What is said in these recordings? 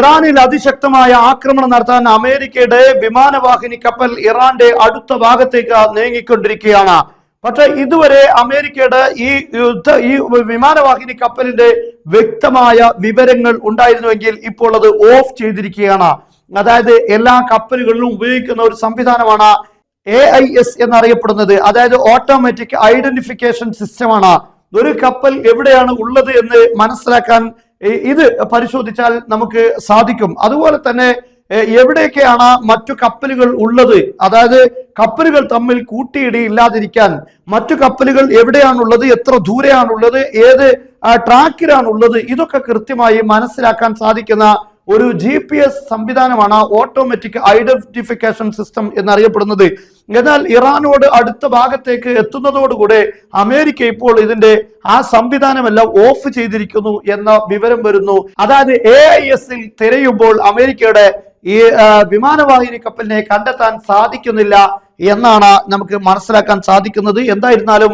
ഇറാനിൽ അതിശക്തമായ ആക്രമണം നടത്താൻ അമേരിക്കയുടെ വിമാനവാഹിനി കപ്പൽ ഇറാന്റെ അടുത്ത ഭാഗത്തേക്ക് നീങ്ങിക്കൊണ്ടിരിക്കുകയാണ്. പക്ഷെ ഇതുവരെ അമേരിക്കയുടെ ഈ വിമാനവാഹിനി കപ്പലിന്റെ വ്യക്തമായ വിവരങ്ങൾ ഉണ്ടായിരുന്നുവെങ്കിൽ ഇപ്പോൾ അത് ഓഫ് ചെയ്തിരിക്കുകയാണ്. അതായത് എല്ലാ കപ്പലുകളിലും ഉപയോഗിക്കുന്ന ഒരു സംവിധാനമാണ് AIS എന്നറിയപ്പെടുന്നത്. അതായത് ഓട്ടോമാറ്റിക് ഐഡന്റിഫിക്കേഷൻ സിസ്റ്റമാണ്. ഒരു കപ്പൽ എവിടെയാണ് ഉള്ളത് എന്ന് മനസ്സിലാക്കാൻ ഇത് പരിശോധിച്ചാൽ നമുക്ക് സാധിക്കും. അതുപോലെ തന്നെ എവിടെയൊക്കെയാണ് മറ്റു കപ്പലുകൾ ഉള്ളത്, അതായത് കപ്പലുകൾ തമ്മിൽ കൂട്ടിയിടിയില്ലാതിരിക്കാൻ മറ്റു കപ്പലുകൾ എവിടെയാണുള്ളത്, എത്ര ദൂരെയാണുള്ളത്, ഏത് ട്രാക്കിലാണുള്ളത്, ഇതൊക്കെ കൃത്യമായി മനസ്സിലാക്കാൻ സാധിക്കുന്ന ഒരു GPS സംവിധാനമാണ് ഓട്ടോമാറ്റിക് ഐഡന്റിഫിക്കേഷൻ സിസ്റ്റം എന്നറിയപ്പെടുന്നത്. എന്നാൽ ഇറാനോട് അടുത്ത ഭാഗത്തേക്ക് എത്തുന്നതോടുകൂടെ അമേരിക്ക ഇപ്പോൾ ഇതിന്റെ ആ സംവിധാനമെല്ലാം ഓഫ് ചെയ്തിരിക്കുന്നു എന്ന വിവരം വരുന്നു. അതായത് AIS-ൽ തിരയുമ്പോൾ അമേരിക്കയുടെ ഈ വിമാനവാഹിനി കപ്പലിനെ കണ്ടെത്താൻ സാധിക്കുന്നില്ല എന്നാണ് നമുക്ക് മനസ്സിലാക്കാൻ സാധിക്കുന്നത്. എന്തായിരുന്നാലും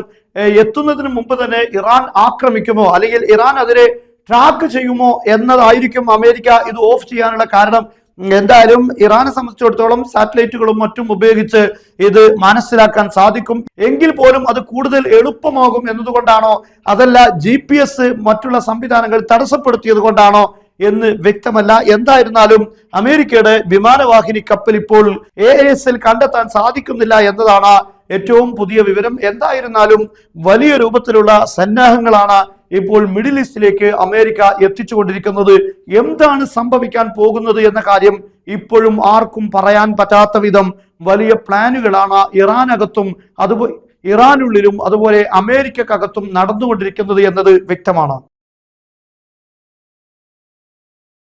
എത്തുന്നതിന് മുമ്പ് തന്നെ ഇറാൻ ആക്രമിക്കുമോ അല്ലെങ്കിൽ ഇറാൻ അതിനെ ട്രാക്ക് ചെയ്യുമോ എന്നതായിരിക്കും അമേരിക്ക ഇത് ഓഫ് ചെയ്യാനുള്ള കാരണം. എന്തായാലും ഇറാനെ സംബന്ധിച്ചിടത്തോളം സാറ്റലൈറ്റുകളും മറ്റും ഉപയോഗിച്ച് ഇത് മനസ്സിലാക്കാൻ സാധിക്കും. എങ്കിൽ പോലും അത് കൂടുതൽ എളുപ്പമാകും എന്നതുകൊണ്ടാണോ അതല്ല GPS മറ്റുള്ള സംവിധാനങ്ങൾ തടസ്സപ്പെടുത്തിയത് കൊണ്ടാണോ എന്ന് വ്യക്തമല്ല. എന്തായിരുന്നാലും അമേരിക്കയുടെ വിമാനവാഹിനി കപ്പൽ ഇപ്പോൾ AIS-ൽ കണ്ടെത്താൻ സാധിക്കുന്നില്ല എന്നതാണ് ഏറ്റവും പുതിയ വിവരം. എന്തായിരുന്നാലും വലിയ രൂപത്തിലുള്ള സന്നാഹങ്ങളാണ് ഇപ്പോൾ മിഡിൽ ഈസ്റ്റിലേക്ക് അമേരിക്ക എത്തിച്ചുകൊണ്ടിരിക്കുന്നത്. എന്താണ് സംഭവിക്കാൻ പോകുന്നത് എന്ന കാര്യം ഇപ്പോഴും ആർക്കും പറയാൻ പറ്റാത്ത വിധം വലിയ പ്ലാനുകളാണ് ഇറാനകത്തും അതുപോലെ ഇറാനുള്ളിലും അതുപോലെ അമേരിക്കക്കകത്തും നടന്നുകൊണ്ടിരിക്കുന്നത് എന്നത് വ്യക്തമാണ്.